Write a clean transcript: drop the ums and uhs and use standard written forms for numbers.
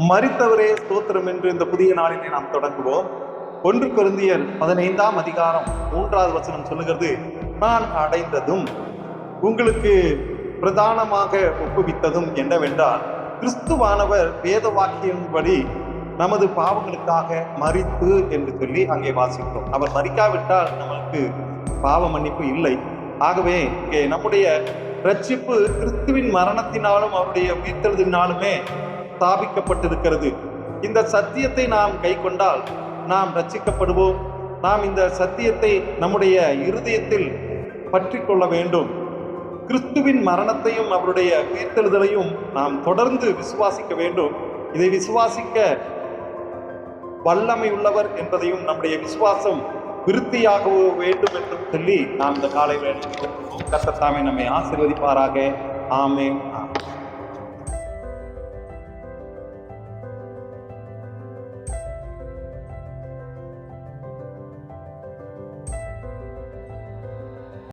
மரித்தவரே ஸ்தோத்திரம் என்று இந்த புதிய நாளினை நாம் தொடங்குவோம். 1 கொரிந்தியர் 15ஆம் அதிகாரம் 3வது வசனம் சொல்லுகிறது, நான் அடைந்ததும் உங்களுக்கு பிரதானமாக ஒப்புவித்ததும் என்னவென்றால், கிறிஸ்துவானவர் வேத வாக்கியின்படி நமது பாவங்களுக்காக மரித்து என்று சொல்லி அங்கே வாசிக்கிறோம். அவர் மரிக்காவிட்டால் நமக்கு பாவ மன்னிப்பு இல்லை. ஆகவே இங்கே நம்முடைய ரட்சிப்பு கிறிஸ்துவின் மரணத்தினாலும் அவருடைய உயிர்த்தெழுதினாலுமே ஸ்தாபிக்கப்பட்டிருக்கிறது. இந்த சத்தியத்தை நாம் கை கொண்டால் நாம் ரட்சிக்கப்படுவோம். நாம் இந்த சத்தியத்தை நம்முடைய இருதயத்தில் பற்றி கொள்ள வேண்டும். கிறிஸ்துவின் மரணத்தையும் அவருடைய உயிர்த்தெழுதலையும் நாம் தொடர்ந்து விசுவாசிக்க வேண்டும். இதை விசுவாசிக்க வல்லமை உள்ளவர் என்பதையும் நம்முடைய விசுவாசம் விருத்தியாக வேண்டும் என்று சொல்லி நாம் இந்த காலை வேளையில் கர்த்தர் தாமே நம்மை ஆசீர்வதிப்பாராக. ஆமென்.